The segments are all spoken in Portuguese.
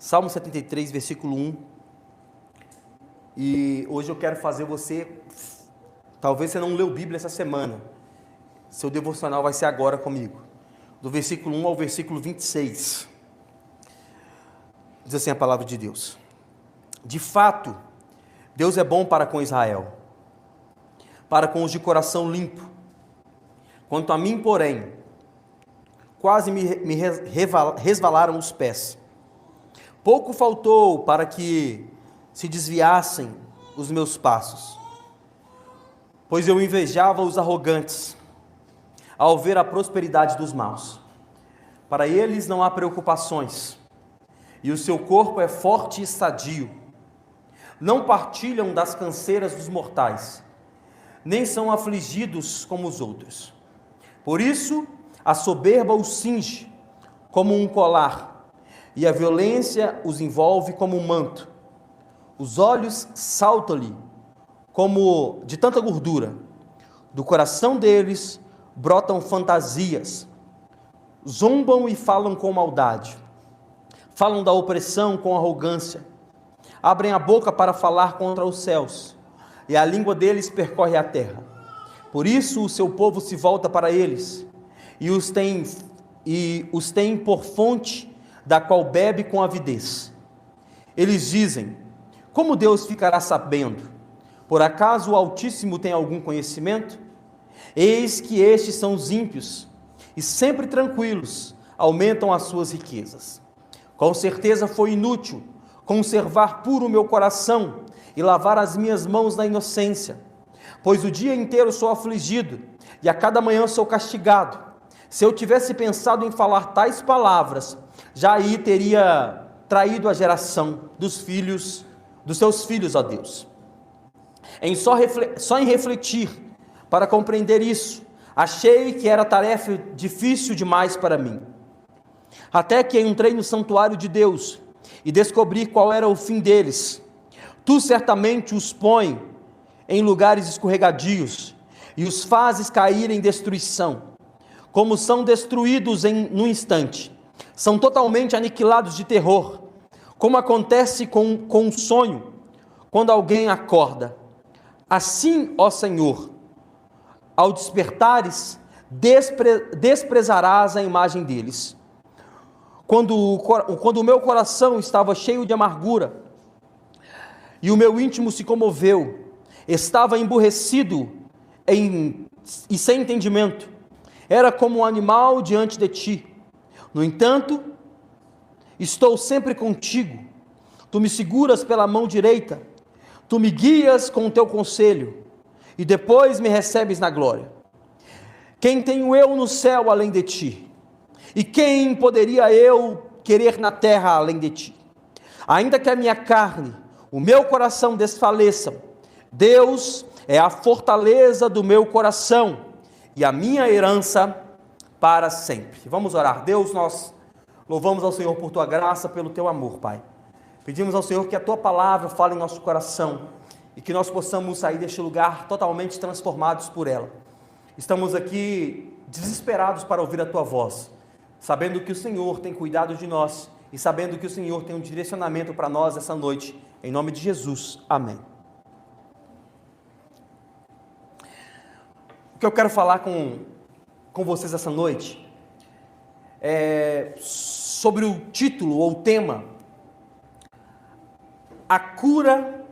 Salmo 73, versículo 1. E hoje eu quero fazer talvez você não leu Bíblia essa semana, seu devocional vai ser agora comigo, do versículo 1 ao versículo 26. Diz assim a palavra de Deus: de fato, Deus é bom para com Israel, para com os de coração limpo. Quanto a mim, porém, quase me resvalaram os pés. Pouco faltou para que se desviassem os meus passos, pois eu invejava os arrogantes, ao ver a prosperidade dos maus. Para eles não há preocupações, e o seu corpo é forte e sadio. Não partilham das canseiras dos mortais, nem são afligidos como os outros. Por isso, a soberba os cinge como um colar, e a violência os envolve como um manto. Os olhos saltam-lhe como de tanta gordura. Do coração deles brotam fantasias. Zombam e falam com maldade. Falam da opressão com arrogância. Abrem a boca para falar contra os céus, e a língua deles percorre a terra. Por isso o seu povo se volta para eles, e os tem por fonte da qual bebe com avidez. Eles dizem: como Deus ficará sabendo? Por acaso o Altíssimo tem algum conhecimento? Eis que estes são os ímpios, e sempre tranquilos aumentam as suas riquezas. Com certeza foi inútil conservar puro o meu coração e lavar as minhas mãos na inocência, pois o dia inteiro sou afligido, e a cada manhã sou castigado. Se eu tivesse pensado em falar tais palavras, já aí teria traído a geração dos seus filhos, ó Deus. Só em refletir para compreender isso, achei que era tarefa difícil demais para mim. Até que entrei no santuário de Deus e descobri qual era o fim deles. Tu certamente os põe em lugares escorregadios e os fazes cair em destruição. Como são destruídos num instante, são totalmente aniquilados de terror, como acontece com um sonho, quando alguém acorda. Assim, ó Senhor, ao despertares, desprezarás a imagem deles. Quando o meu coração estava cheio de amargura, e o meu íntimo se comoveu, estava emburrecido e sem entendimento, era como um animal diante de ti. No entanto, estou sempre contigo, tu me seguras pela mão direita, tu me guias com o teu conselho, e depois me recebes na glória. Quem tenho eu no céu além de ti? E quem poderia eu querer na terra além de ti? Ainda que a minha carne, o meu coração desfaleçam, Deus é a fortaleza do meu coração e a minha herança para sempre. Vamos orar. Deus, nós louvamos ao Senhor por tua graça, pelo teu amor, Pai. Pedimos ao Senhor que a tua palavra fale em nosso coração e que nós possamos sair deste lugar totalmente transformados por ela. Estamos aqui desesperados para ouvir a tua voz, sabendo que o Senhor tem cuidado de nós e sabendo que o Senhor tem um direcionamento para nós essa noite. Em nome de Jesus. Amém. O que eu quero falar com vocês essa noite é sobre o título ou tema: a cura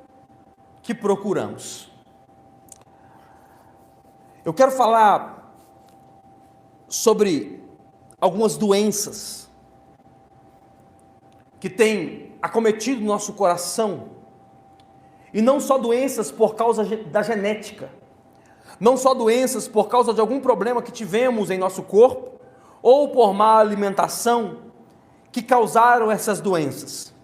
que procuramos. Eu quero falar sobre algumas doenças que têm acometido o nosso coração, e não só doenças por causa da genética, não só doenças por causa de algum problema que tivemos em nosso corpo, ou por má alimentação, que causaram essas doenças.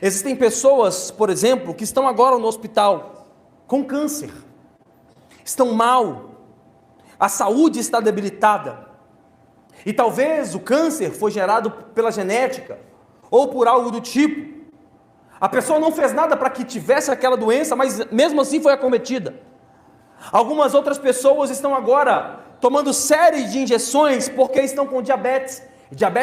Existem pessoas, por exemplo, que estão agora no hospital com câncer, estão mal, a saúde está debilitada, e talvez o câncer foi gerado pela genética, ou por algo do tipo. A pessoa não fez nada para que tivesse aquela doença, mas mesmo assim foi acometida. Algumas outras pessoas estão agora tomando série de injeções porque estão com diabetes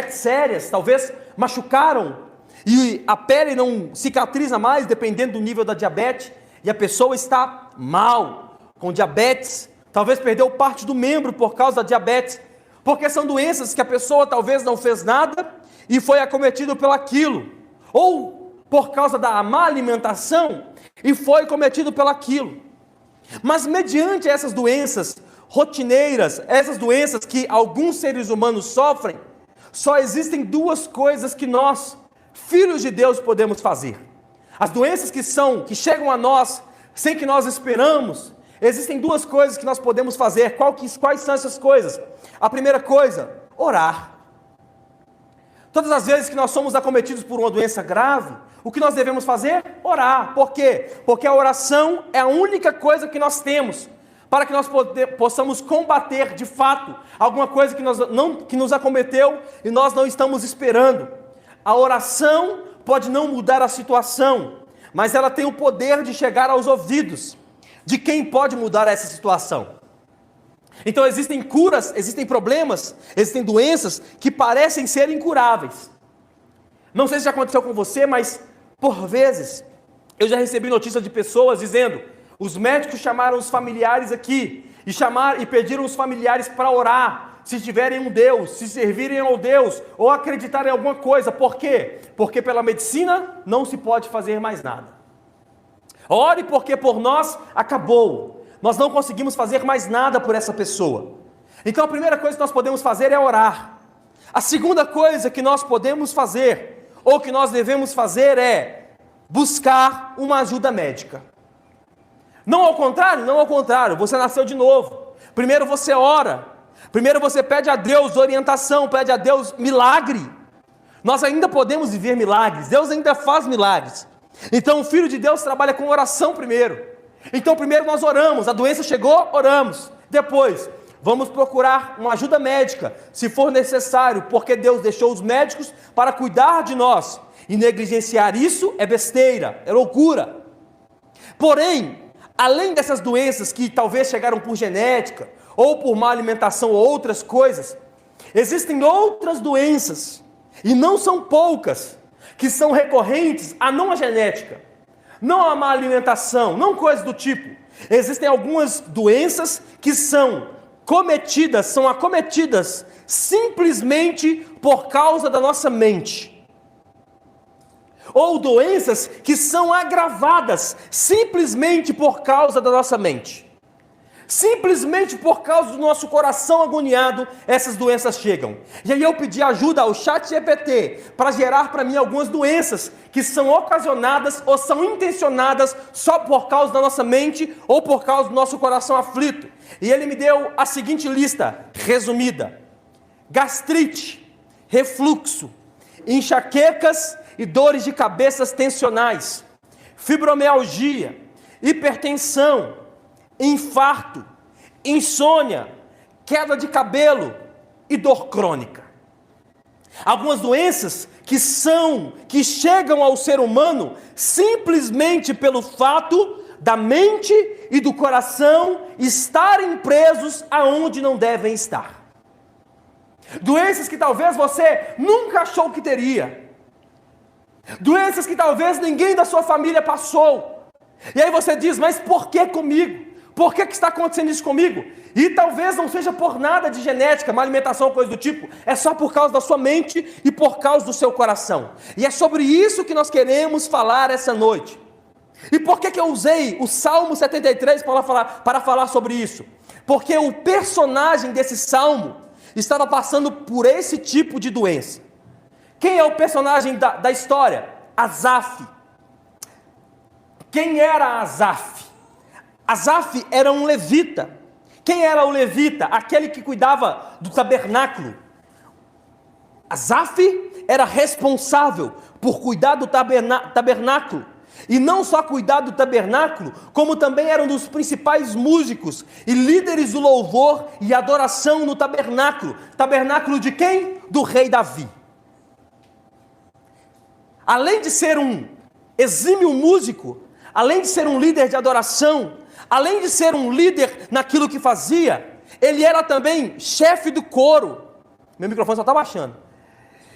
sérias, talvez machucaram e a pele não cicatriza mais, dependendo do nível da diabetes, e a pessoa está mal, com diabetes, talvez perdeu parte do membro por causa da diabetes, porque são doenças que a pessoa talvez não fez nada e foi acometido pelaquilo, ou por causa da má alimentação e foi cometido pelaquilo. Mas mediante essas doenças rotineiras, essas doenças que alguns seres humanos sofrem, só existem duas coisas que nós, filhos de Deus, podemos fazer. As doenças que chegam a nós sem que nós esperamos, existem duas coisas que nós podemos fazer. Quais são essas coisas? A primeira coisa, orar. Todas as vezes que nós somos acometidos por uma doença grave, o que nós devemos fazer? Orar. Por quê? Porque a oração é a única coisa que nós temos para que nós possamos combater de fato alguma coisa que nos acometeu e nós não estamos esperando. A oração pode não mudar a situação, mas ela tem o poder de chegar aos ouvidos de quem pode mudar essa situação. Então existem curas, existem problemas, existem doenças que parecem ser incuráveis. Não sei se já aconteceu com você, mas por vezes eu já recebi notícias de pessoas dizendo: os médicos chamaram os familiares aqui e pediram os familiares para orar, se tiverem um Deus, se servirem ao Deus ou acreditarem em alguma coisa. Por quê? Porque pela medicina não se pode fazer mais nada. Ore, porque por nós acabou. Nós não conseguimos fazer mais nada por essa pessoa. Então a primeira coisa que nós podemos fazer é orar. A segunda coisa que nós podemos fazer, ou que nós devemos fazer, é buscar uma ajuda médica. Não ao contrário, você nasceu de novo. Primeiro você ora, primeiro você pede a Deus orientação, pede a Deus milagre. Nós ainda podemos viver milagres, Deus ainda faz milagres. Então o Filho de Deus trabalha com oração primeiro. Então primeiro nós oramos, a doença chegou, oramos. Depois, vamos procurar uma ajuda médica, se for necessário, porque Deus deixou os médicos para cuidar de nós. E negligenciar isso é besteira, é loucura. Porém, além dessas doenças que talvez chegaram por genética, ou por má alimentação, ou outras coisas, existem outras doenças, e não são poucas, que são recorrentes a não a genética, não a má alimentação, não coisas do tipo. Existem algumas doenças que são acometidas simplesmente por causa da nossa mente. Ou doenças que são agravadas simplesmente por causa da nossa mente. Simplesmente por causa do nosso coração agoniado, essas doenças chegam. E aí eu pedi ajuda ao ChatGPT para gerar para mim algumas doenças que são ocasionadas ou são intencionadas só por causa da nossa mente ou por causa do nosso coração aflito. E ele me deu a seguinte lista resumida: gastrite, refluxo, enxaquecas e dores de cabeça tensionais, fibromialgia, hipertensão, infarto, insônia, queda de cabelo e dor crônica. Algumas doenças que chegam ao ser humano simplesmente pelo fato da mente e do coração estarem presos aonde não devem estar. Doenças que talvez você nunca achou que teria. Doenças que talvez ninguém da sua família passou. E aí você diz: mas por que comigo? Por que está acontecendo isso comigo? E talvez não seja por nada de genética, má alimentação, coisa do tipo. É só por causa da sua mente e por causa do seu coração. E é sobre isso que nós queremos falar essa noite. E por que eu usei o Salmo 73 para falar sobre isso? Porque o personagem desse salmo estava passando por esse tipo de doença. Quem é o personagem da história? Asaf. Quem era Asaf? Asaf era um levita. Quem era o levita? Aquele que cuidava do tabernáculo. Asaf era responsável por cuidar do tabernáculo. E não só cuidar do tabernáculo, como também era um dos principais músicos e líderes do louvor e adoração no tabernáculo. Tabernáculo de quem? Do rei Davi. Além de ser um exímio músico, além de ser um líder de adoração, além de ser um líder naquilo que fazia, ele era também chefe do coro. Meu microfone só está baixando.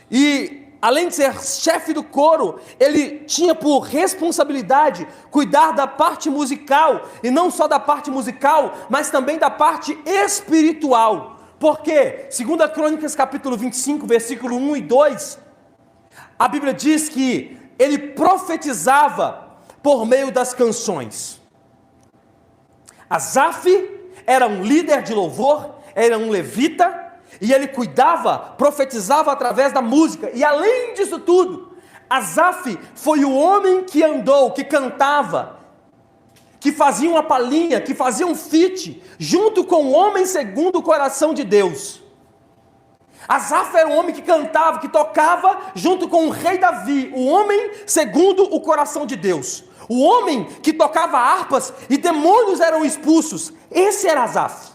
E além de ser chefe do coro, ele tinha por responsabilidade cuidar da parte musical, e não só da parte musical, mas também da parte espiritual. Por quê? 2 Crônicas capítulo 25, versículo 1 e 2, a Bíblia diz que ele profetizava por meio das canções. Asaf era um líder de louvor, era um levita, e ele cuidava, profetizava através da música. E além disso tudo, Asaf foi o homem que andou, que cantava, que fazia uma palhinha, que fazia um feat, junto com o homem segundo o coração de Deus. Asaf era um homem que cantava, que tocava junto com o rei Davi, o homem segundo o coração de Deus. O homem que tocava harpas e demônios eram expulsos. Esse era Asaf.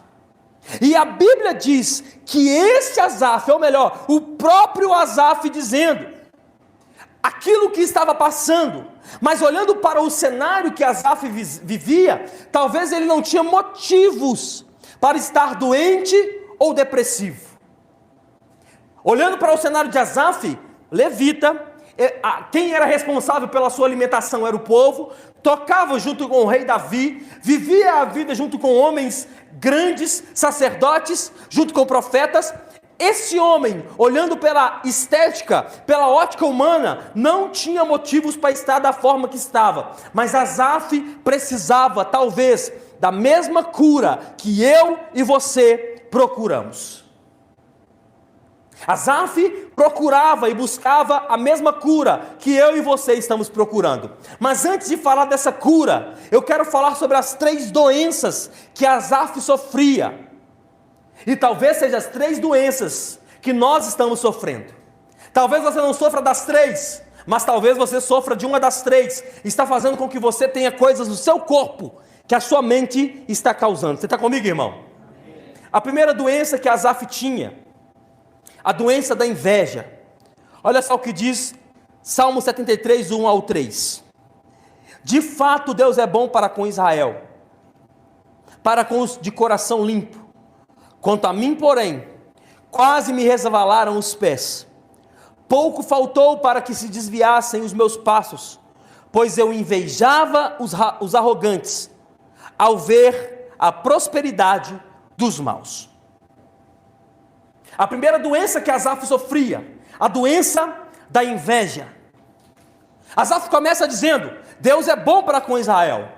E a Bíblia diz que esse Asaf, ou melhor, o próprio Asaf dizendo aquilo que estava passando, mas olhando para o cenário que Asaf vivia, talvez ele não tinha motivos para estar doente ou depressivo. Olhando para o cenário de Asaf, levita, quem era responsável pela sua alimentação era o povo, tocava junto com o rei Davi, vivia a vida junto com homens grandes, sacerdotes, junto com profetas. Esse homem, olhando pela estética, pela ótica humana, não tinha motivos para estar da forma que estava, mas Asaf precisava, talvez, da mesma cura que eu e você procuramos. Asaf procurava e buscava a mesma cura que eu e você estamos procurando. Mas antes de falar dessa cura, eu quero falar sobre as 3 doenças que Asaf sofria. E talvez sejam as 3 doenças que nós estamos sofrendo. Talvez você não sofra das 3, mas talvez você sofra de uma das 3. Está fazendo com que você tenha coisas no seu corpo que a sua mente está causando. Você está comigo, irmão? A primeira doença que Asaf tinha, a doença da inveja. Olha só o que diz Salmo 73, 1 ao 3. De fato Deus é bom para com Israel, para com os de coração limpo. Quanto a mim, porém, quase me resvalaram os pés. Pouco faltou para que se desviassem os meus passos, pois eu invejava os arrogantes, ao ver a prosperidade dos maus. A primeira doença que Asaf sofria, a doença da inveja. Asaf começa dizendo: Deus é bom para com Israel.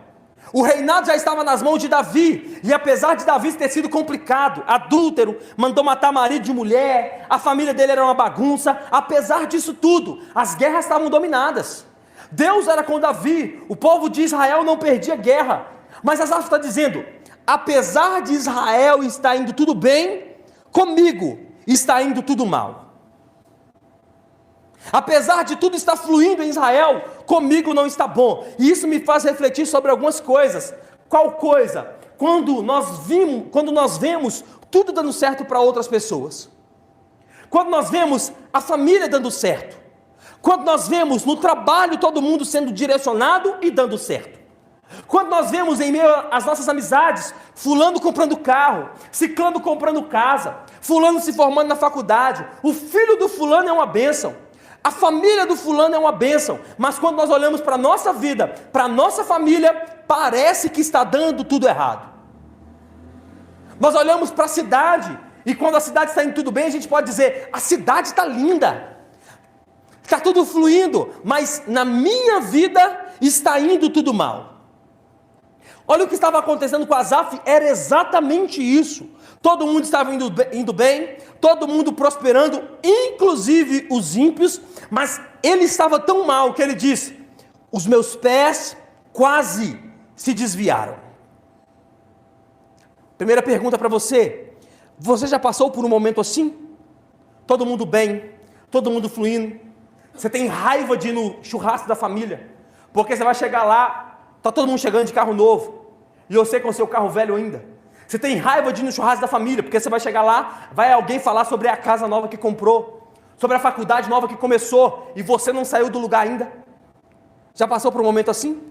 O reinado já estava nas mãos de Davi, e apesar de Davi ter sido complicado, adúltero, mandou matar marido de mulher, a família dele era uma bagunça, apesar disso tudo, as guerras estavam dominadas. Deus era com Davi, o povo de Israel não perdia guerra, mas Asaf está dizendo: apesar de Israel estar indo tudo bem, comigo está indo tudo mal. Apesar de tudo estar fluindo em Israel, comigo não está bom. E isso me faz refletir sobre algumas coisas. Qual coisa? Quando nós vemos tudo dando certo para outras pessoas. Quando nós vemos a família dando certo. Quando nós vemos no trabalho todo mundo sendo direcionado e dando certo. Quando nós vemos em meio às nossas amizades, fulano comprando carro, ciclano comprando casa, fulano se formando na faculdade, o filho do fulano é uma bênção, a família do fulano é uma bênção, mas quando nós olhamos para a nossa vida, para a nossa família, parece que está dando tudo errado. Nós olhamos para a cidade, e quando a cidade está indo tudo bem, a gente pode dizer: a cidade está linda, está tudo fluindo, mas na minha vida está indo tudo mal. Olha o que estava acontecendo com Asaf, era exatamente isso. Todo mundo estava indo bem, todo mundo prosperando, inclusive os ímpios, mas ele estava tão mal que ele disse: os meus pés quase se desviaram. Primeira pergunta para você: você já passou por um momento assim? Todo mundo bem, todo mundo fluindo, você tem raiva de ir no churrasco da família, porque você vai chegar lá, está todo mundo chegando de carro novo, e você com o seu carro velho ainda. Você tem raiva de ir no churrasco da família, porque você vai chegar lá, vai alguém falar sobre a casa nova que comprou, sobre a faculdade nova que começou, e você não saiu do lugar ainda. Já passou por um momento assim?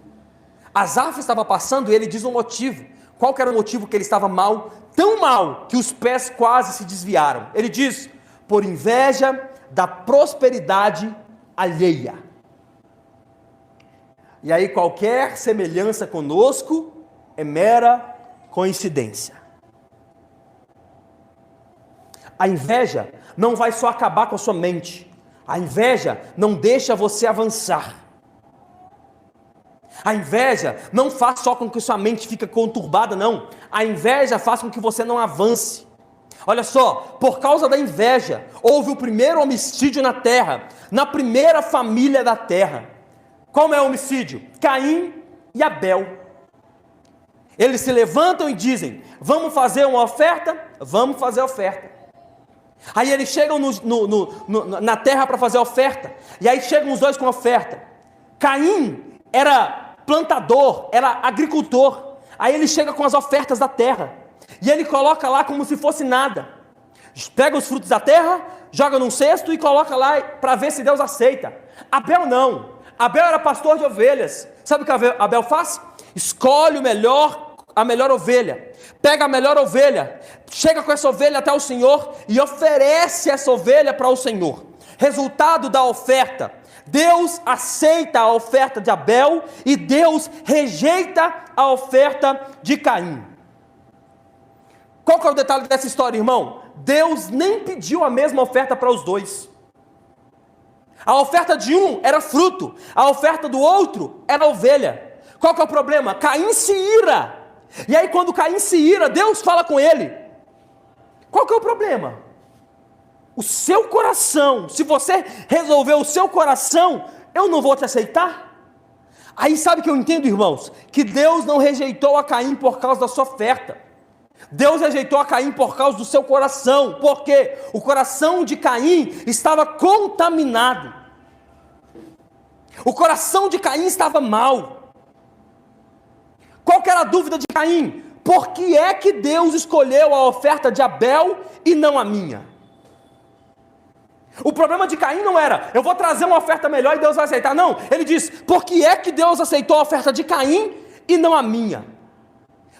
Asaf estava passando e ele diz um motivo. Qual que era o motivo que ele estava mal? Tão mal que os pés quase se desviaram. Ele diz: por inveja da prosperidade alheia. E aí qualquer semelhança conosco é mera coincidência. A inveja não vai só acabar com a sua mente. A inveja não deixa você avançar. A inveja não faz só com que sua mente fique conturbada, não. A inveja faz com que você não avance. Olha só, por causa da inveja, houve o primeiro homicídio na terra, na primeira família da terra. Qual é o homicídio? Caim e Abel. Eles se levantam e dizem, vamos fazer uma oferta? Vamos fazer a oferta. Aí eles chegam na terra para fazer a oferta, e aí chegam os dois com a oferta. Caim era plantador, era agricultor, aí ele chega com as ofertas da terra, e ele coloca lá como se fosse nada, pega os frutos da terra, joga num cesto e coloca lá para ver se Deus aceita. Abel não, Abel era pastor de ovelhas. Sabe o que Abel faz? Escolhe a melhor ovelha, pega a melhor ovelha, chega com essa ovelha até o Senhor e oferece essa ovelha para o Senhor. Resultado da oferta, Deus aceita a oferta de Abel e Deus rejeita a oferta de Caim. Qual que é o detalhe dessa história, irmão? Deus nem pediu a mesma oferta para os dois. A oferta de um era fruto, a oferta do outro era ovelha. Qual que é o problema? Caim se ira. E aí quando Caim se ira, Deus fala com ele. Qual que é o problema? O seu coração, se você resolver o seu coração, eu não vou te aceitar. Aí sabe o que eu entendo, irmãos? Que Deus não rejeitou a Caim por causa da sua oferta. Deus rejeitou a Caim por causa do seu coração. Por quê? O coração de Caim estava contaminado. O coração de Caim estava mal. Qual que era a dúvida de Caim? Por que é que Deus escolheu a oferta de Abel e não a minha? O problema de Caim não era, eu vou trazer uma oferta melhor e Deus vai aceitar. Não, ele diz, por que é que Deus aceitou a oferta de Caim e não a minha?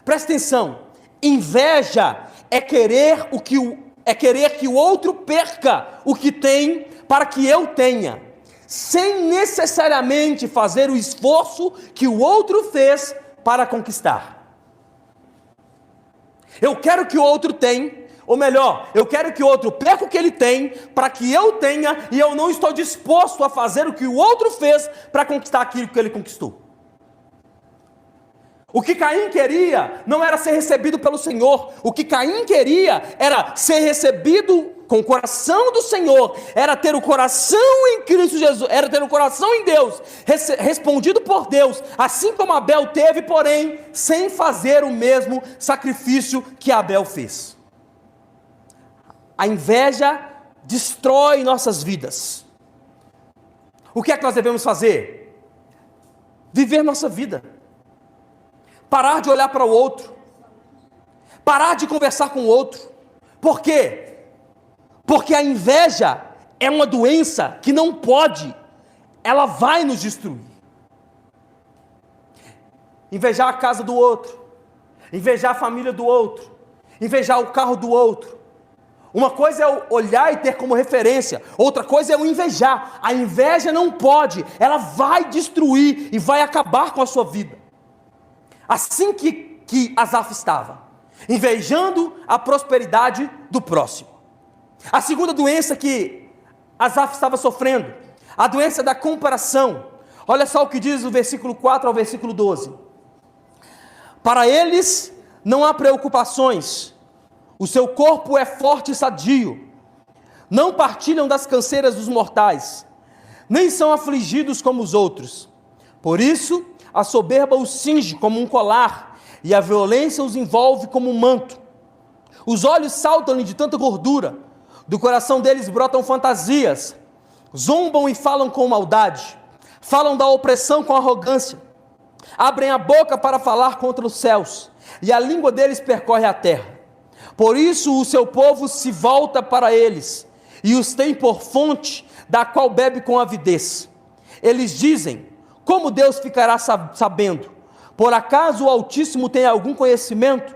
Presta atenção, inveja é querer que o outro perca o que tem para que eu tenha, sem necessariamente fazer o esforço que o outro fez para conquistar. Eu quero que o outro tenha, ou melhor, eu quero que o outro perca o que ele tem, para que eu tenha, e eu não estou disposto a fazer o que o outro fez para conquistar aquilo que ele conquistou. O que Caim queria não era ser recebido pelo Senhor, o que Caim queria era ser recebido com o coração do Senhor, era ter o coração em Cristo Jesus, era ter o coração em Deus, respondido por Deus, assim como Abel teve, porém, sem fazer o mesmo sacrifício que Abel fez. A inveja destrói nossas vidas. O que é que nós devemos fazer? Viver nossa vida. Parar de olhar para o outro. Parar de conversar com o outro. Por quê? Porque a inveja é uma doença que não pode, ela vai nos destruir. Invejar a casa do outro, invejar a família do outro, invejar o carro do outro. Uma coisa é olhar e ter como referência, outra coisa é o invejar. A inveja não pode, ela vai destruir e vai acabar com a sua vida. Assim que Asaf estava, invejando a prosperidade do próximo. A segunda doença que Asaf estava sofrendo, a doença da comparação. Olha só o que diz o versículo 4 ao versículo 12. Para eles não há preocupações, o seu corpo é forte e sadio, não partilham das canseiras dos mortais, nem são afligidos como os outros. Por isso, a soberba os cinge como um colar, e a violência os envolve como um manto. Os olhos saltam-lhe de tanta gordura, do coração deles brotam fantasias, zombam e falam com maldade, falam da opressão com arrogância, abrem a boca para falar contra os céus, e a língua deles percorre a terra. Por isso o seu povo se volta para eles, e os tem por fonte, da qual bebe com avidez. Eles dizem, como Deus ficará sabendo? Por acaso o Altíssimo tem algum conhecimento?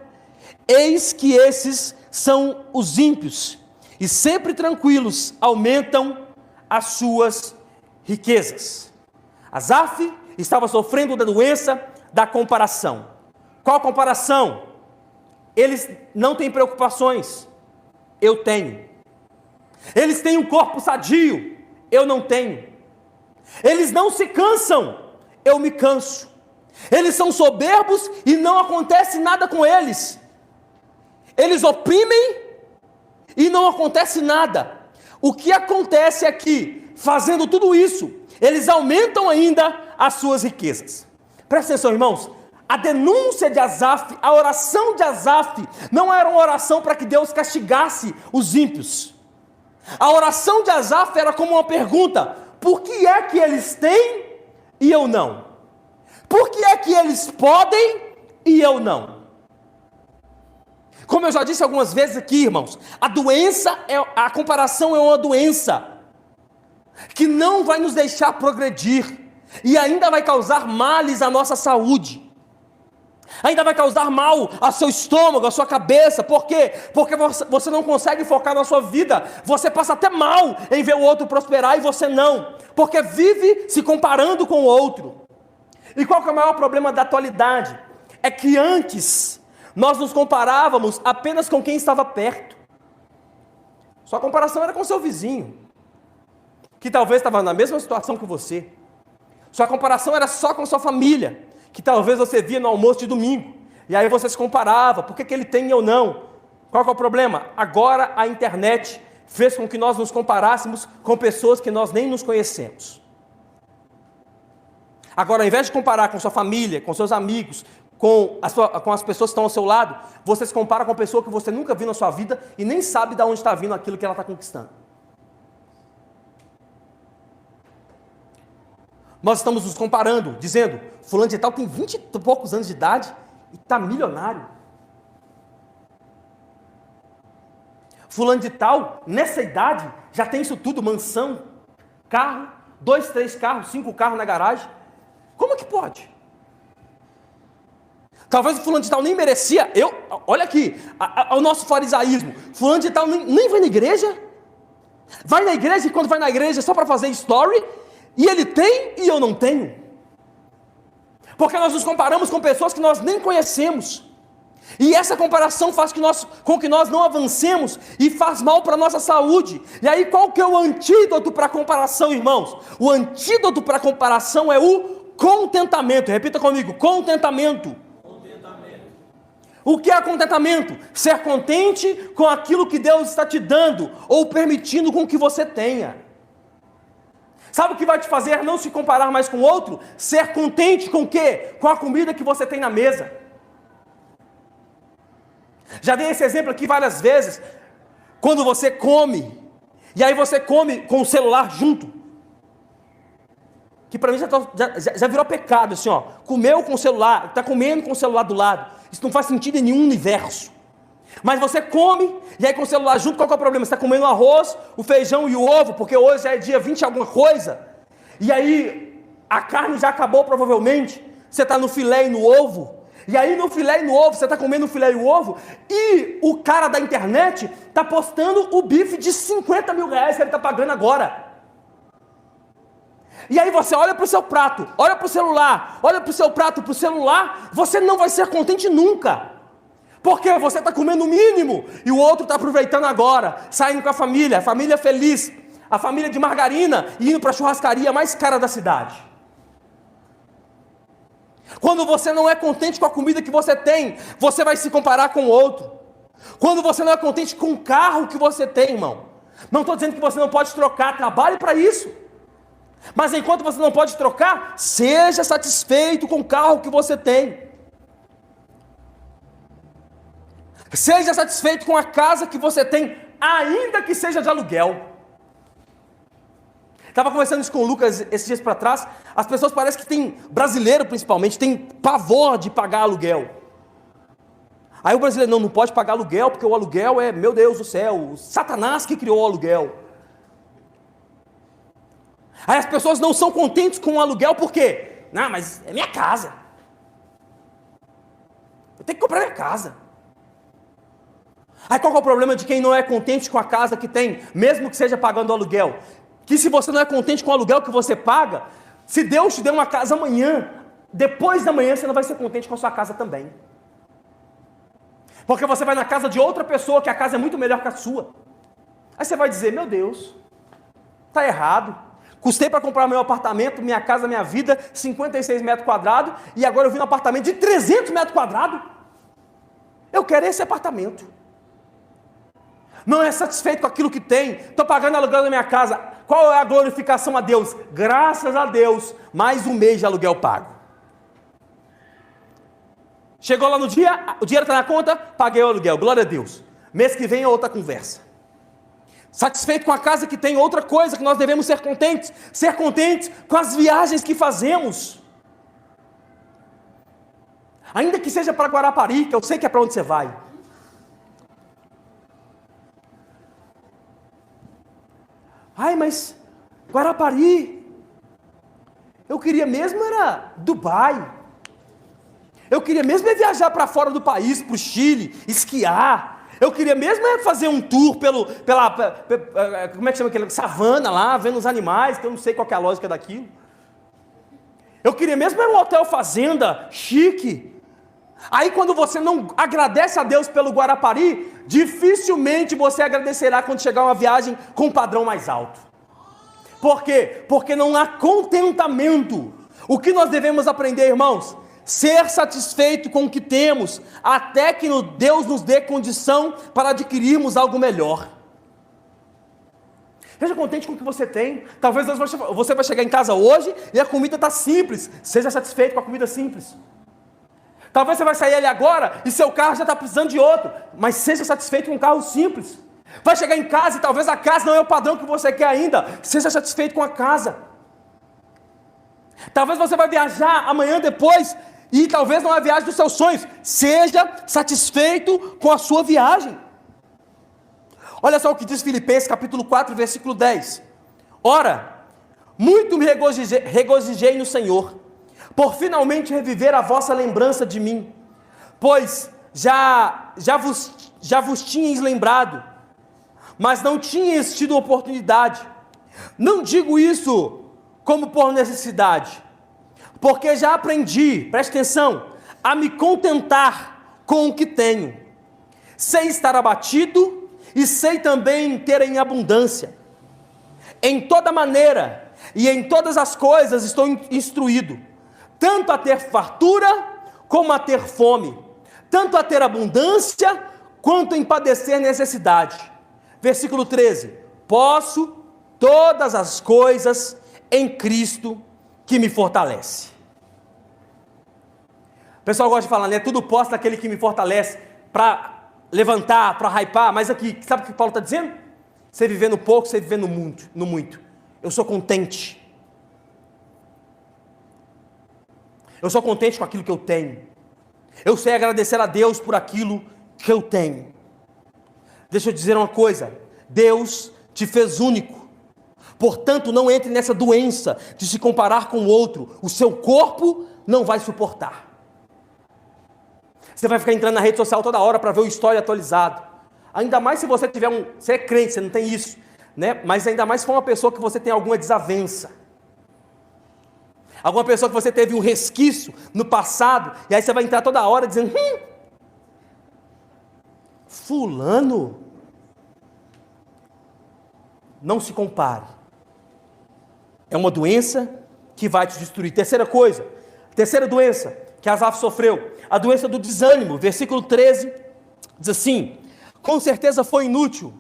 Eis que esses são os ímpios, e sempre tranquilos aumentam as suas riquezas. Asaf estava sofrendo da doença da comparação. Qual comparação? Eles não têm preocupações, eu tenho. Eles têm um corpo sadio, eu não tenho. Eles não se cansam, eu me canso. Eles são soberbos e não acontece nada com eles. Eles oprimem e não acontece nada. O que acontece é que, fazendo tudo isso, eles aumentam ainda as suas riquezas. Presta atenção, irmãos. A denúncia de Asaf, a oração de Asaf, não era uma oração para que Deus castigasse os ímpios. A oração de Asaf era como uma pergunta: por que é que eles têm e eu não? Por que é que eles podem e eu não? Como eu já disse algumas vezes aqui, irmãos, a comparação é uma doença que não vai nos deixar progredir e ainda vai causar males à nossa saúde. Ainda vai causar mal ao seu estômago, à sua cabeça. Por quê? Porque você não consegue focar na sua vida. Você passa até mal em ver o outro prosperar e você não. Porque vive se comparando com o outro. E qual que é o maior problema da atualidade? É que antes nós nos comparávamos apenas com quem estava perto. Sua comparação era com seu vizinho, que talvez estava na mesma situação que você. Sua comparação era só com sua família, que talvez você via no almoço de domingo, e aí você se comparava, por que ele tem e eu não? Qual que é o problema? Agora a internet fez com que nós nos comparássemos com pessoas que nós nem nos conhecemos. Agora, ao invés de comparar com sua família, com seus amigos, com as pessoas que estão ao seu lado, você se compara com uma pessoa que você nunca viu na sua vida e nem sabe de onde está vindo aquilo que ela está conquistando. Nós estamos nos comparando, dizendo, fulano de tal tem 20 e poucos anos de idade e está milionário. Fulano de tal, nessa idade, já tem isso tudo, mansão, carro, 2, 3 carros, 5 carros na garagem. Como que pode? Talvez o fulano de tal nem merecia. Olha aqui, o nosso farisaísmo. Fulano de tal nem vai na igreja. Vai na igreja e quando vai na igreja é só para fazer story. E ele tem e eu não tenho. Porque nós nos comparamos com pessoas que nós nem conhecemos. E essa comparação faz com que nós não avancemos e faz mal para a nossa saúde. E aí qual que é o antídoto para a comparação, irmãos? O antídoto para a comparação é o contentamento. Repita comigo, contentamento. O que é contentamento? Ser contente com aquilo que Deus está te dando ou permitindo com que você tenha. Sabe o que vai te fazer não se comparar mais com o outro? Ser contente com o quê? Com a comida que você tem na mesa. Já dei esse exemplo aqui várias vezes. Quando você come, e aí você come com o celular junto. Que para mim já virou pecado, assim, ó. Comeu com o celular, está comendo com o celular do lado. Isso não faz sentido em nenhum universo. Mas você come, e aí com o celular junto, qual que é o problema? Você está comendo o arroz, o feijão e o ovo, porque hoje já é dia 20 alguma coisa, e aí a carne já acabou provavelmente, você está no filé e no ovo, e aí no filé e no ovo, você está comendo o filé e o ovo, e o cara da internet está postando o bife de 50 mil reais que ele está pagando agora. E aí você olha para o seu prato, olha para o celular, olha para o seu prato, para o celular, você não vai ser contente nunca. Porque você está comendo o mínimo e o outro está aproveitando agora, saindo com a família feliz, a família de margarina e indo para a churrascaria mais cara da cidade. Quando você não é contente com a comida que você tem, você vai se comparar com o outro. Quando você não é contente com o carro que você tem, irmão, não estou dizendo que você não pode trocar, trabalhe para isso. Mas enquanto você não pode trocar, seja satisfeito com o carro que você tem. Seja satisfeito com a casa que você tem, ainda que seja de aluguel. Estava conversando isso com o Lucas esses dias para trás. As pessoas parecem que tem, brasileiro principalmente, tem pavor de pagar aluguel. Aí o brasileiro não pode pagar aluguel, porque o aluguel é, meu Deus do céu, Satanás que criou o aluguel. Aí as pessoas não são contentes com o aluguel, por quê? Não, mas é minha casa. Eu tenho que comprar minha casa. Aí qual que é o problema de quem não é contente com a casa que tem, mesmo que seja pagando aluguel? que se você não é contente com o aluguel que você paga, se Deus te der uma casa amanhã, depois da manhã você não vai ser contente com a sua casa também. Porque você vai na casa de outra pessoa, que a casa é muito melhor que a sua. Aí você vai dizer, meu Deus, está errado. Custei para comprar meu apartamento, minha casa, minha vida, 56 metros quadrados, e agora eu vim num apartamento de 300 metros quadrados. Eu quero esse apartamento. Não é satisfeito com aquilo que tem, estou pagando aluguel da minha casa. Qual é a glorificação a Deus? Graças a Deus, mais um mês de aluguel pago. Chegou lá no dia, o dinheiro está na conta, paguei o aluguel, glória a Deus. Mês que vem é outra conversa. Satisfeito com a casa que tem, outra coisa que nós devemos ser contentes com as viagens que fazemos. Ainda que seja para Guarapari, que eu sei que é para onde você vai. Ai, mas Guarapari, eu queria mesmo era Dubai. Eu queria mesmo viajar para fora do país, para o Chile, esquiar. Eu queria mesmo fazer um tour pela como é que chama aquele? Savana lá, vendo os animais, que eu não sei qual que é a lógica daquilo. Eu queria mesmo um hotel fazenda, chique. Aí quando você não agradece a Deus pelo Guarapari, dificilmente você agradecerá quando chegar uma viagem com um padrão mais alto. Por quê? Porque não há contentamento. O que nós devemos aprender, irmãos? Ser satisfeito com o que temos, até que Deus nos dê condição para adquirirmos algo melhor. Seja contente com o que você tem. Talvez você vai chegar em casa hoje e a comida está simples. Seja satisfeito com a comida simples. Talvez você vai sair ali agora e seu carro já está precisando de outro, mas seja satisfeito com um carro simples. Vai chegar em casa e talvez a casa não é o padrão que você quer ainda. Seja satisfeito com a casa. Talvez você vai viajar amanhã depois e talvez não é a viagem dos seus sonhos. Seja satisfeito com a sua viagem. Olha só o que diz Filipenses capítulo 4, versículo 10. Ora, muito me regozijei no Senhor, por finalmente reviver a vossa lembrança de mim, pois já vos tinhas lembrado, mas não tinhas tido oportunidade. Não digo isso como por necessidade, porque já aprendi, preste atenção, a me contentar com o que tenho. Sei estar abatido e sei também ter em abundância. Em toda maneira e em todas as coisas estou instruído, tanto a ter fartura como a ter fome, tanto a ter abundância quanto em padecer necessidade. Versículo 13: posso todas as coisas em Cristo que me fortalece. O pessoal gosta de falar, né? Tudo posso naquele que me fortalece, para levantar, para hypar, mas aqui, sabe o que Paulo está dizendo? Você viver no pouco, você viver no muito. Eu sou contente. Eu sou contente com aquilo que eu tenho. Eu sei agradecer a Deus por aquilo que eu tenho. Deixa eu dizer uma coisa, Deus te fez único. Portanto, não entre nessa doença de se comparar com o outro. O seu corpo não vai suportar. Você vai ficar entrando na rede social toda hora para ver o story atualizado. Ainda mais se você tiver você é crente, você não tem isso, né? Mas ainda mais se for uma pessoa que você tem alguma desavença. Alguma pessoa que você teve um resquício no passado, e aí você vai entrar toda hora dizendo, fulano. Não se compare. É uma doença que vai te destruir. Terceira doença que Asaf sofreu, a doença do desânimo. Versículo 13 diz assim: com certeza foi inútil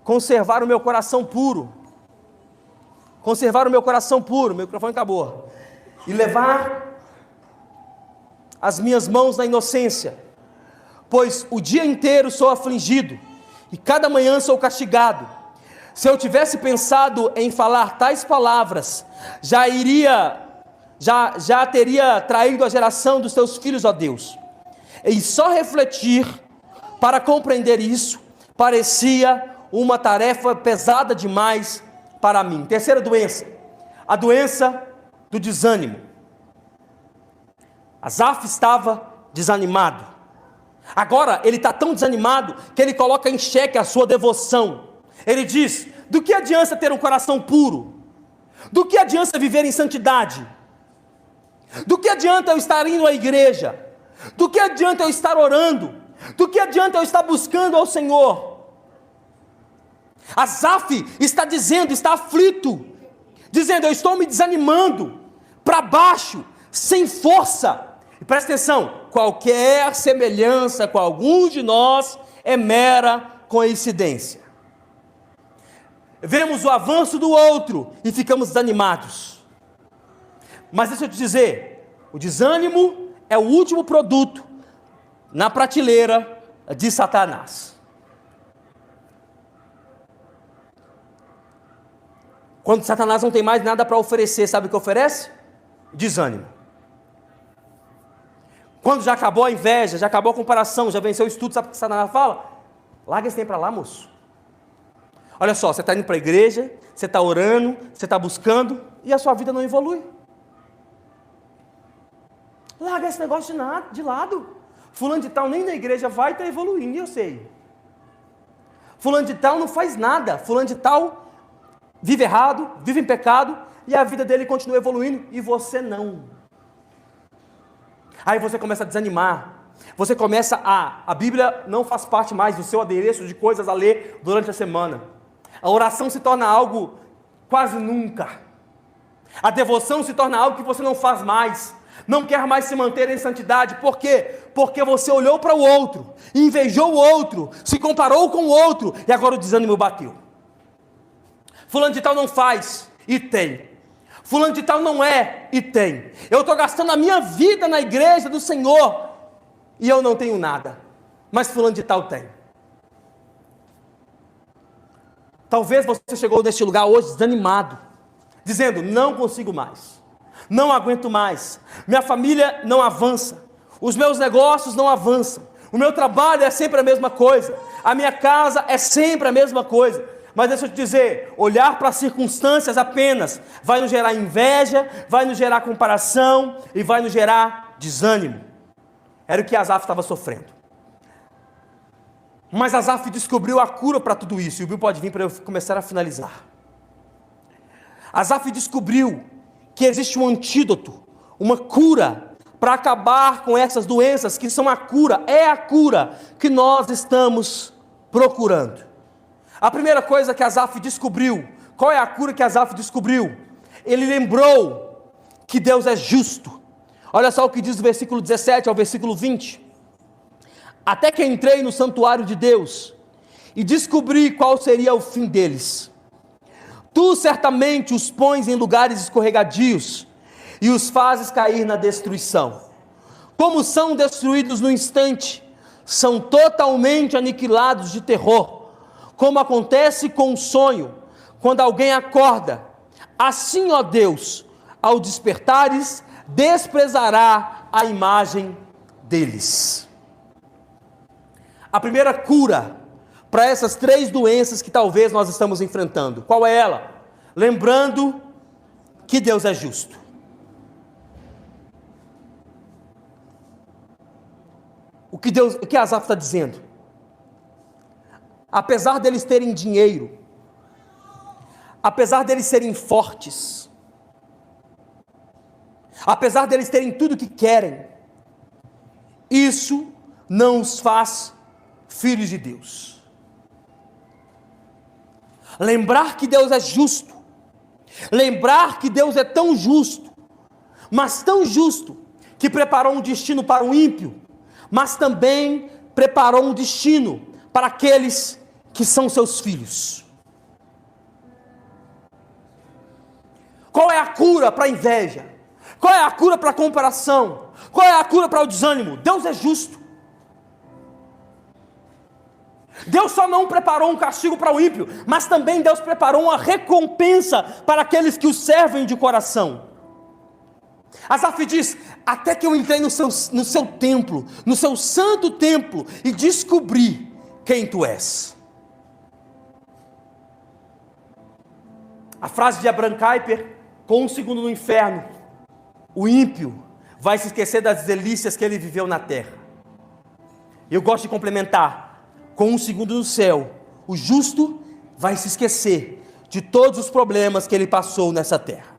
conservar o meu coração puro. O microfone acabou. E levar as minhas mãos na inocência, pois o dia inteiro sou afligido, e cada manhã sou castigado. Se eu tivesse pensado em falar tais palavras, já teria traído a geração dos teus filhos, ó Deus. E só refletir para compreender isso parecia uma tarefa pesada demais para mim. Terceira doença, a doença do desânimo. Asaf estava desanimado. Agora ele está tão desanimado que ele coloca em xeque a sua devoção. Ele diz: Do que adianta ter um coração puro? Do que adianta viver em santidade? Do que adianta eu estar indo à igreja? Do que adianta eu estar orando? Do que adianta eu estar buscando ao Senhor? Asaf está dizendo, está aflito, dizendo: eu estou me desanimando, para baixo, sem força. E presta atenção, qualquer semelhança com algum de nós é mera coincidência. Vemos o avanço do outro e ficamos desanimados. Mas deixa eu te dizer, o desânimo é o último produto na prateleira de Satanás. Quando Satanás não tem mais nada para oferecer, sabe o que oferece? Desânimo. Quando já acabou a inveja, já acabou a comparação, já venceu o estudo, sabe o que Satanás fala? Larga esse tempo para lá, moço. Olha só, você está indo para a igreja, você está orando, você está buscando, e a sua vida não evolui. Larga esse negócio de lado. Fulano de tal nem na igreja vai estar evoluindo, e eu sei. Fulano de tal não faz nada, fulano de tal vive errado, vive em pecado, e a vida dele continua evoluindo, e você não. Aí você começa a desanimar, você começa a Bíblia não faz parte mais do seu adereço de coisas a ler durante a semana. A oração se torna algo quase nunca. A devoção se torna algo que você não faz mais, não quer mais se manter em santidade. Por quê? Porque você olhou para o outro, invejou o outro, se comparou com o outro, e agora o desânimo bateu. Fulano de tal não faz, e tem. Fulano de tal não é, e tem. Eu estou gastando a minha vida na igreja do Senhor, e eu não tenho nada, mas fulano de tal tem. Talvez você chegou neste lugar hoje desanimado, dizendo: não consigo mais, não aguento mais, minha família não avança, os meus negócios não avançam, o meu trabalho é sempre a mesma coisa, a minha casa é sempre a mesma coisa. Mas deixa eu te dizer, olhar para as circunstâncias apenas vai nos gerar inveja, vai nos gerar comparação e vai nos gerar desânimo. Era o que Asaf estava sofrendo. Mas Asaf descobriu a cura para tudo isso, e o Bill pode vir para eu começar a finalizar. Asaf descobriu que existe um antídoto, uma cura, para acabar com essas doenças que são a cura, é a cura que nós estamos procurando. A primeira coisa que Asaf descobriu, qual é a cura que Asaf descobriu? Ele lembrou que Deus é justo. Olha só o que diz do versículo 17 ao versículo 20. Até que entrei no santuário de Deus e descobri qual seria o fim deles. Tu certamente os pões em lugares escorregadios e os fazes cair na destruição. Como são destruídos no instante, são totalmente aniquilados de terror. Como acontece com um sonho, quando alguém acorda, assim, ó Deus, ao despertares, desprezará a imagem deles. A primeira cura para essas três doenças que talvez nós estamos enfrentando, qual é ela? Lembrando que Deus é justo. O que Asaf está dizendo? Apesar deles terem dinheiro, apesar deles serem fortes, apesar deles terem tudo o que querem, isso não os faz filhos de Deus. Lembrar que Deus é justo, lembrar que Deus é tão justo, mas tão justo, que preparou um destino para o ímpio, mas também preparou um destino para aqueles que são seus filhos. Qual é a cura para a inveja? Qual é a cura para a comparação? Qual é a cura para o desânimo? Deus é justo. Deus só não preparou um castigo para o ímpio, mas também Deus preparou uma recompensa para aqueles que o servem de coração. Asaf diz: até que eu entrei no seu templo, no seu santo templo, e descobri quem tu és. A frase de Abraham Kuyper, com um segundo no inferno, o ímpio vai se esquecer das delícias que ele viveu na terra. Eu gosto de complementar, com um segundo no céu, o justo vai se esquecer de todos os problemas que ele passou nessa terra.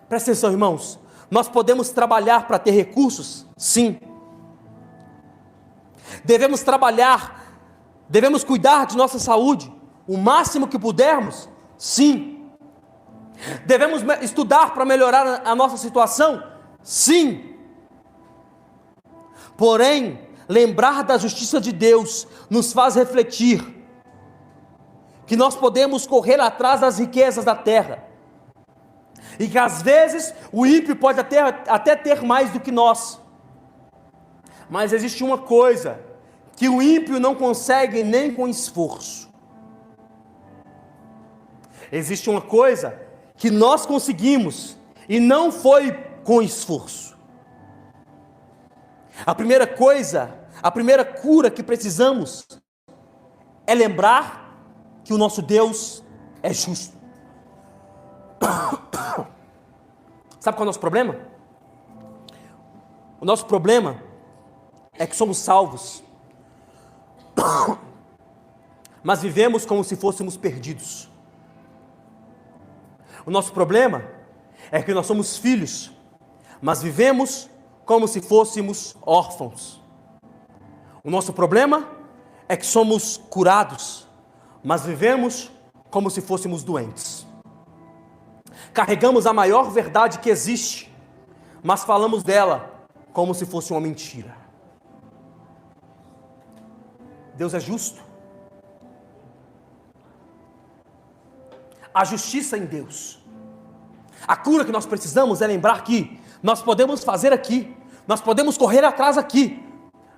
Presta atenção, irmãos. Nós podemos trabalhar para ter recursos? Sim. Devemos trabalhar, devemos cuidar de nossa saúde o máximo que pudermos? Sim. Devemos estudar para melhorar a nossa situação? Sim. Porém, lembrar da justiça de Deus nos faz refletir que nós podemos correr atrás das riquezas da terra, e que às vezes o ímpio pode até ter mais do que nós, mas existe uma coisa que o ímpio não consegue nem com esforço. Existe uma coisa que nós conseguimos e não foi com esforço. A primeira coisa, a primeira cura que precisamos é lembrar que o nosso Deus é justo. Sabe qual é o nosso problema? O nosso problema é que somos salvos, mas vivemos como se fôssemos perdidos. O nosso problema é que nós somos filhos, mas vivemos como se fôssemos órfãos. O nosso problema é que somos curados, mas vivemos como se fôssemos doentes. Carregamos a maior verdade que existe, mas falamos dela como se fosse uma mentira. Deus é justo. A justiça em Deus. A cura que nós precisamos é lembrar que nós podemos fazer aqui, nós podemos correr atrás aqui,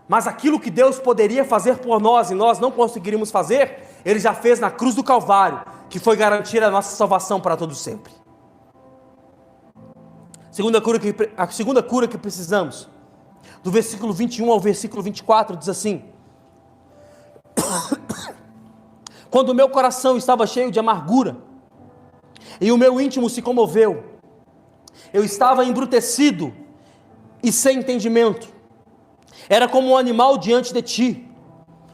mas aquilo que Deus poderia fazer por nós e nós não conseguiríamos fazer, Ele já fez na cruz do Calvário, que foi garantir a nossa salvação para todo sempre. A segunda cura que precisamos, do versículo 21 ao versículo 24, diz assim: quando o meu coração estava cheio de amargura, e o meu íntimo se comoveu, eu estava embrutecido e sem entendimento, era como um animal diante de ti.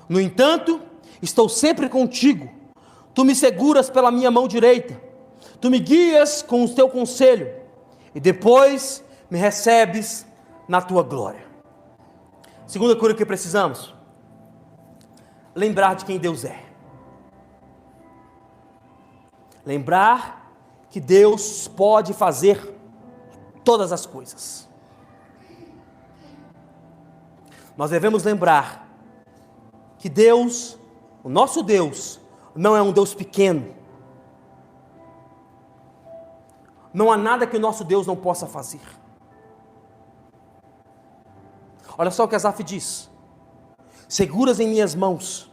No entanto, estou sempre contigo, tu me seguras pela minha mão direita, tu me guias com o teu conselho, e depois me recebes na tua glória. Segunda cura que precisamos, lembrar de quem Deus é. Lembrar que Deus pode fazer todas as coisas. Nós devemos lembrar que Deus, o nosso Deus, não é um Deus pequeno. Não há nada que o nosso Deus não possa fazer. Olha só o que Asaf diz: seguras em minhas mãos,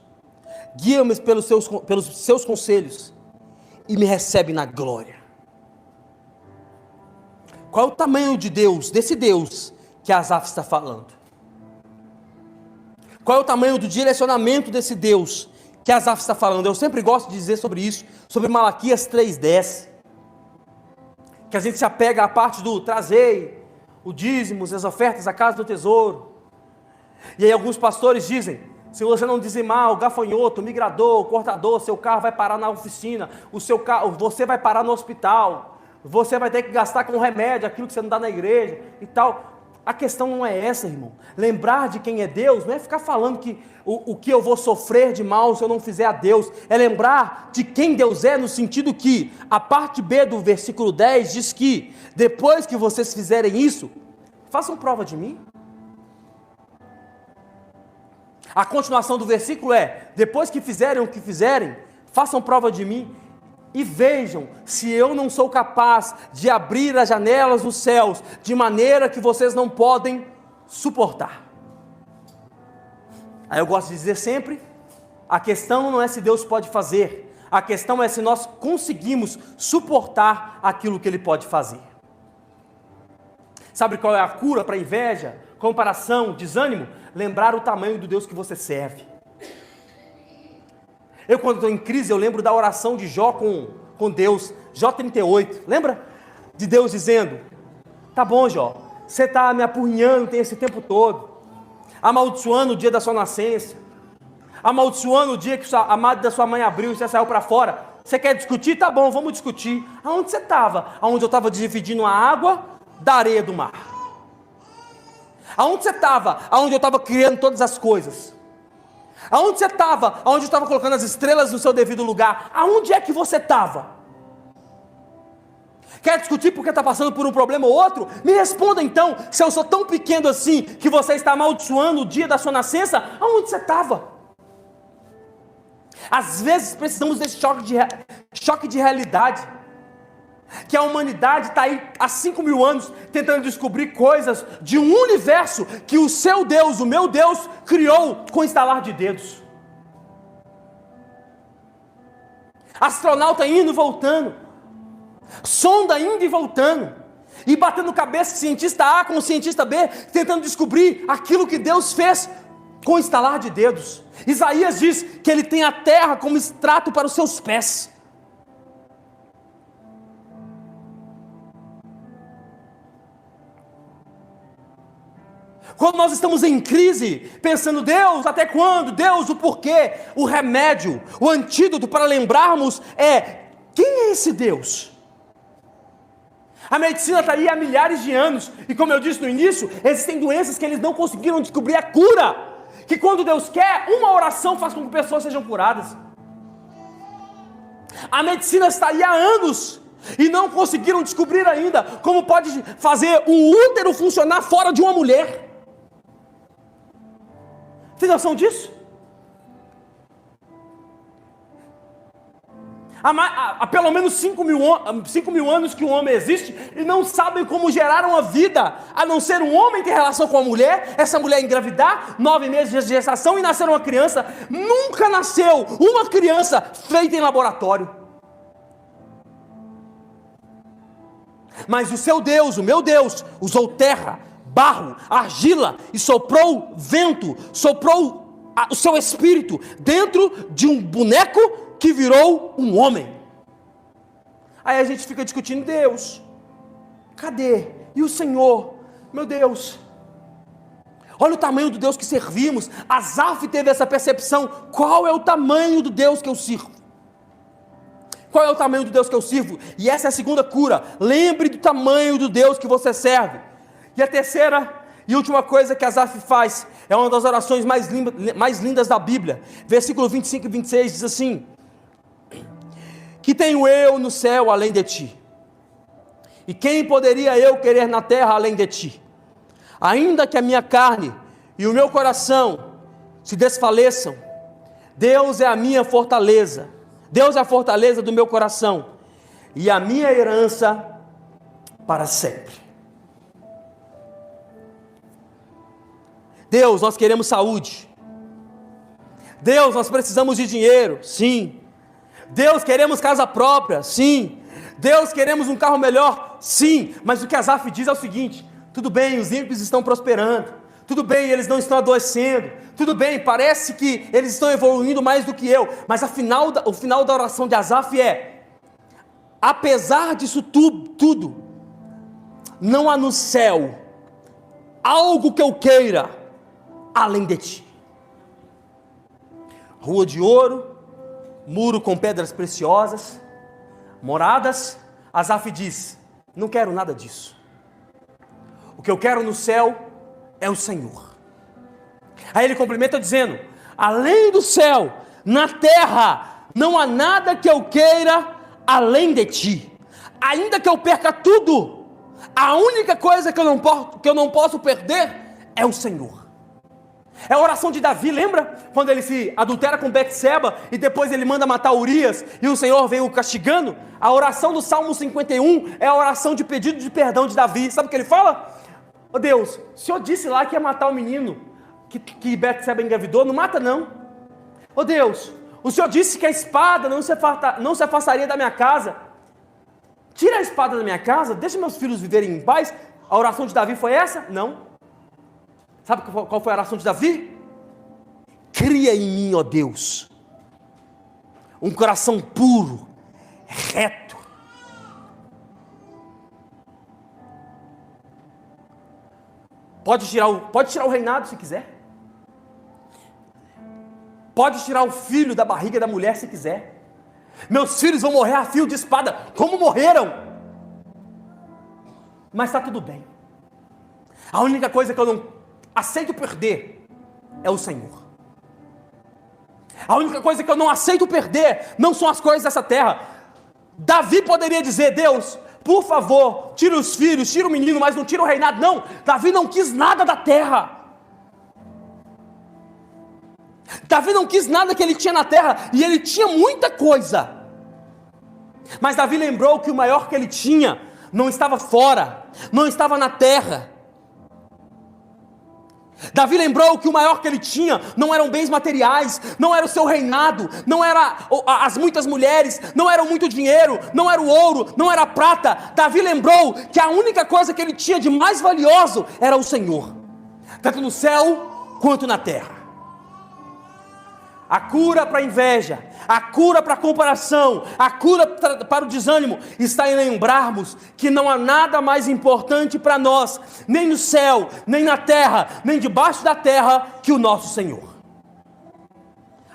guia-me pelos seus conselhos, e me recebe na glória. Qual é o tamanho de Deus, desse Deus que Asaf está falando? Qual é o tamanho do direcionamento desse Deus que Asaf está falando? Eu sempre gosto de dizer sobre isso, sobre Malaquias 3:10, que a gente se apega à parte do trazei o dízimo, as ofertas à casa do tesouro. E aí alguns pastores dizem: se você não dizimar, o gafanhoto, o migrador, o cortador, seu carro vai parar na oficina, você vai parar no hospital, você vai ter que gastar com remédio aquilo que você não dá na igreja e tal. A questão não é essa, irmão. Lembrar de quem é Deus não é ficar falando que o que eu vou sofrer de mal se eu não fizer a Deus. É lembrar de quem Deus é, no sentido que a parte B do versículo 10 diz que depois que vocês fizerem isso, façam prova de mim. A continuação do versículo é: depois que fizerem o que fizerem, façam prova de mim e vejam se eu não sou capaz de abrir as janelas dos céus de maneira que vocês não podem suportar. Aí eu gosto de dizer sempre: a questão não é se Deus pode fazer, a questão é se nós conseguimos suportar aquilo que Ele pode fazer. Sabe qual é a cura para a inveja, comparação, desânimo? Lembrar o tamanho do Deus que você serve. Eu, quando estou em crise, eu lembro da oração de Jó com Deus, Jó 38, lembra? De Deus dizendo: tá bom, Jó, você está me apurrinhando tem esse tempo todo, amaldiçoando o dia da sua nascença, amaldiçoando o dia que a madre da sua mãe abriu e você saiu para fora. Você quer discutir? Tá bom, vamos discutir. Aonde você estava? Aonde eu estava dividindo a água da areia do mar. Aonde você estava? Aonde eu estava criando todas as coisas. Aonde você estava? Aonde eu estava colocando as estrelas no seu devido lugar. Aonde é que você estava? Quer discutir porque está passando por um problema ou outro? Me responda então, se eu sou tão pequeno assim, que você está amaldiçoando o dia da sua nascença, aonde você estava? Às vezes precisamos desse choque de realidade, que a humanidade está aí há 5.000 anos, tentando descobrir coisas de um universo, que o seu Deus, o meu Deus, criou com estalar de dedos. Astronauta indo e voltando, sonda indo e voltando, e batendo cabeça cientista A com cientista B, tentando descobrir aquilo que Deus fez com estalar de dedos. Isaías diz que ele tem a terra como estrato para os seus pés. Quando nós estamos em crise, pensando, Deus, até quando? Deus, o porquê? O remédio, o antídoto para lembrarmos é, quem é esse Deus? A medicina está aí há milhares de anos, e como eu disse no início, existem doenças que eles não conseguiram descobrir a cura, que quando Deus quer, uma oração faz com que pessoas sejam curadas. A medicina está aí há anos, e não conseguiram descobrir ainda como pode fazer um útero funcionar fora de uma mulher. Tem noção disso? Há pelo menos 5.000 anos que o homem existe e não sabem como gerar uma vida, a não ser um homem ter relação com a mulher, essa mulher engravidar, 9 meses de gestação e nascer uma criança. Nunca nasceu uma criança feita em laboratório. Mas o seu Deus, o meu Deus, usou terra, barro, argila e soprou vento, soprou o seu espírito dentro de um boneco que virou um homem. Aí a gente fica discutindo, Deus, cadê? E o Senhor? Meu Deus, olha o tamanho do Deus que servimos. Asaf teve essa percepção, qual é o tamanho do Deus que eu sirvo? Qual é o tamanho do Deus que eu sirvo? E essa é a segunda cura, lembre do tamanho do Deus que você serve. E a terceira e última coisa que Asaf faz, é uma das orações mais lindas da Bíblia, versículo 25 e 26 diz assim: que tenho eu no céu além de ti? E quem poderia eu querer na terra além de ti? Ainda que a minha carne e o meu coração se desfaleçam, Deus é a minha fortaleza, Deus é a fortaleza do meu coração, e a minha herança para sempre. Deus, nós queremos saúde. Deus, nós precisamos de dinheiro, sim. Deus, queremos casa própria, sim. Deus, queremos um carro melhor, sim. Mas o que Asaf diz é o seguinte: tudo bem, os ímpios estão prosperando, tudo bem, eles não estão adoecendo, tudo bem, parece que eles estão evoluindo mais do que eu, mas o final da oração de Asaf é: apesar disso tudo, não há no céu algo que eu queira além de ti. Rua de ouro, muro com pedras preciosas, moradas. Asaf diz: não quero nada disso. O que eu quero no céu é o Senhor. Aí ele complementa dizendo: além do céu, na terra, não há nada que eu queira além de ti. Ainda que eu perca tudo, a única coisa que eu não posso perder é o Senhor. É a oração de Davi, lembra? Quando ele se adultera com Betseba e depois ele manda matar Urias e o Senhor vem o castigando. A oração do Salmo 51 é a oração de pedido de perdão de Davi. Sabe o que ele fala? Ó Deus, o Senhor disse lá que ia matar o menino que Betseba engravidou, não mata não. Ó Deus, o Senhor disse que a espada não se afastaria da minha casa. Tira a espada da minha casa, deixa meus filhos viverem em paz. A oração de Davi foi essa? Não. Sabe qual foi a oração de Davi? Cria em mim, ó Deus, um coração puro, reto. Pode tirar o reinado se quiser. Pode tirar o filho da barriga da mulher se quiser. Meus filhos vão morrer a fio de espada, como morreram. Mas está tudo bem. A única coisa que eu não aceito perder é o Senhor. A única coisa que eu não aceito perder não são as coisas dessa terra. Davi poderia dizer: Deus, por favor, tira os filhos, tira o menino, mas não tira o reinado. Não, Davi não quis nada da terra. Davi não quis nada que ele tinha na terra, e ele tinha muita coisa. Mas Davi lembrou que o maior que ele tinha não estava fora, não estava na terra. Davi lembrou que o maior que ele tinha não eram bens materiais, não era o seu reinado, não era as muitas mulheres, não era muito dinheiro, não era o ouro, não era a prata. Davi lembrou que a única coisa que ele tinha de mais valioso era o Senhor, tanto no céu quanto na terra. A cura para a inveja, a cura para a comparação, a cura para o desânimo está em lembrarmos que não há nada mais importante para nós, nem no céu, nem na terra, nem debaixo da terra, que o nosso Senhor.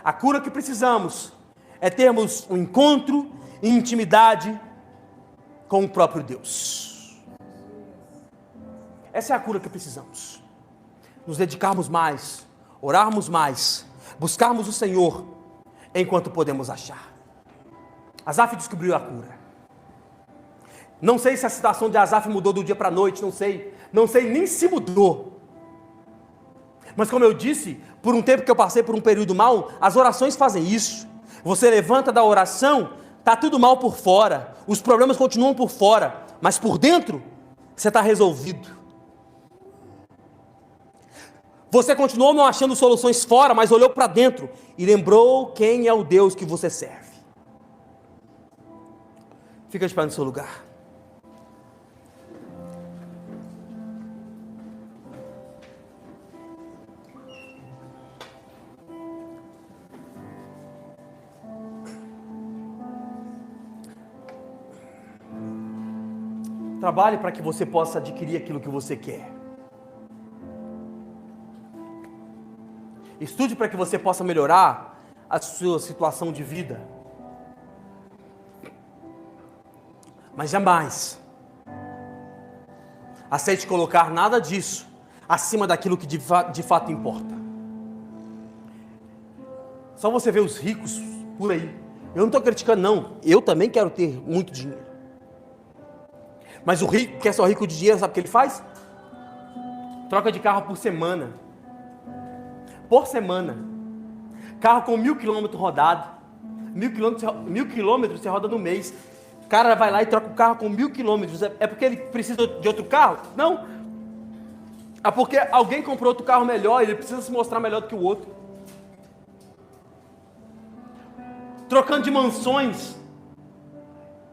A cura que precisamos é termos um encontro e intimidade com o próprio Deus. Essa é a cura que precisamos. Nos dedicarmos mais, orarmos mais, buscarmos o Senhor enquanto podemos achar. Asaf descobriu a cura. Não sei se a situação de Asaf mudou do dia para a noite, não sei nem se mudou. Mas como eu disse, por um tempo que eu passei por um período mal, as orações fazem isso. Você levanta da oração, está tudo mal por fora, os problemas continuam por fora, mas por dentro, você está resolvido. Você continuou não achando soluções fora, mas olhou para dentro e lembrou quem é o Deus que você serve. Fica de pé no seu lugar. Trabalhe para que você possa adquirir aquilo que você quer. Estude para que você possa melhorar a sua situação de vida. Mas jamais aceite colocar nada disso acima daquilo que de fato importa. Só você vê os ricos por aí. Eu não estou criticando, não. Eu também quero ter muito dinheiro. Mas o rico, que é só rico de dinheiro, sabe o que ele faz? Troca de carro por semana. Por semana. Carro com 1.000 quilômetros rodado. 1.000 quilômetros você roda no mês. O cara vai lá e troca o carro com 1.000 quilômetros. É porque ele precisa de outro carro? Não. É porque alguém comprou outro carro melhor e ele precisa se mostrar melhor do que o outro. Trocando de mansões.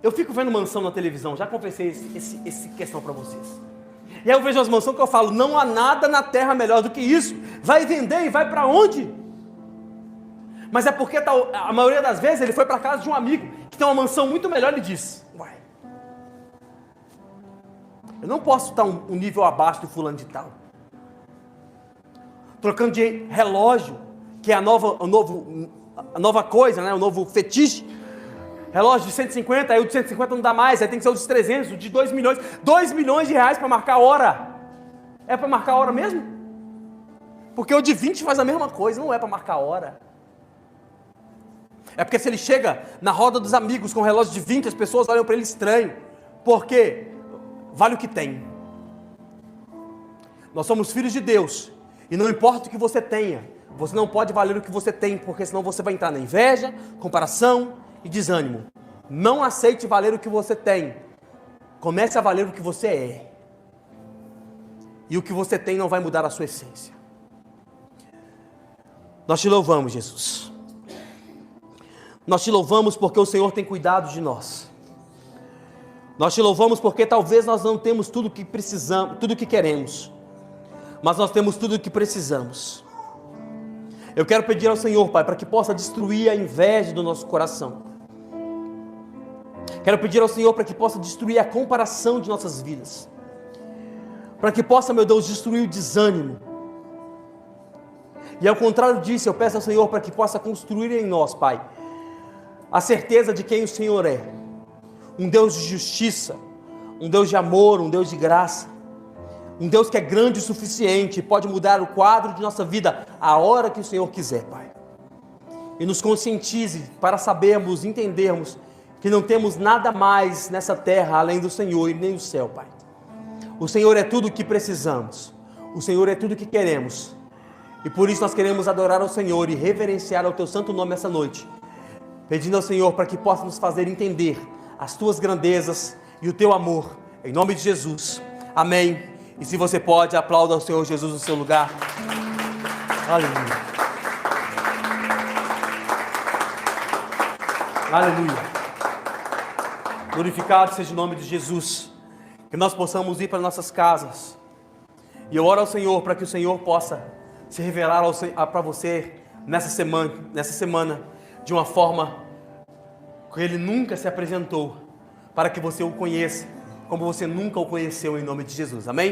Eu fico vendo mansão na televisão. Já confessei essa questão para vocês. E aí eu vejo as mansões que eu falo, não há nada na terra melhor do que isso. Vai vender e vai para onde? Mas é porque a maioria das vezes ele foi para casa de um amigo que tem uma mansão muito melhor e diz, uai, eu não posso estar um nível abaixo do fulano de tal. Trocando de relógio, que é a nova coisa, né? O novo fetiche. Relógio de 150, aí o de 150 não dá mais, aí tem que ser o de 300, o de 2 milhões. 2 milhões de reais para marcar a hora. É para marcar a hora mesmo? Porque o de 20 faz a mesma coisa, não é para marcar a hora. É porque se ele chega na roda dos amigos com um relógio de 20, as pessoas olham para ele estranho. Porque vale o que tem. Nós somos filhos de Deus. E não importa o que você tenha, você não pode valer o que você tem, porque senão você vai entrar na inveja, comparação e desânimo. Não aceite valer o que você tem. Comece a valer o que você é. E o que você tem não vai mudar a sua essência. Nós te louvamos, Jesus. Nós te louvamos porque o Senhor tem cuidado de nós. Nós te louvamos porque talvez nós não temos tudo o que precisamos, tudo o que queremos, mas nós temos tudo o que precisamos. Eu quero pedir ao Senhor, Pai, para que possa destruir a inveja do nosso coração. Quero pedir ao Senhor para que possa destruir a comparação de nossas vidas. Para que possa, meu Deus, destruir o desânimo. E ao contrário disso, eu peço ao Senhor para que possa construir em nós, Pai, a certeza de quem o Senhor é. Um Deus de justiça, um Deus de amor, um Deus de graça, um Deus que é grande o suficiente e pode mudar o quadro de nossa vida a hora que o Senhor quiser, Pai. E nos conscientize para sabermos, entendermos que não temos nada mais nessa terra além do Senhor e nem do céu, Pai. O Senhor é tudo o que precisamos, o Senhor é tudo o que queremos, e por isso nós queremos adorar ao Senhor e reverenciar ao Teu santo nome essa noite, pedindo ao Senhor para que possa nos fazer entender as Tuas grandezas e o Teu amor, em nome de Jesus, amém. E se você pode, aplauda ao Senhor Jesus no seu lugar. Aleluia. Aleluia. Glorificado seja o nome de Jesus. Que nós possamos ir para nossas casas. E eu oro ao Senhor para que o Senhor possa se revelar para você nessa semana de uma forma que Ele nunca se apresentou, para que você o conheça como você nunca o conheceu, em nome de Jesus. Amém?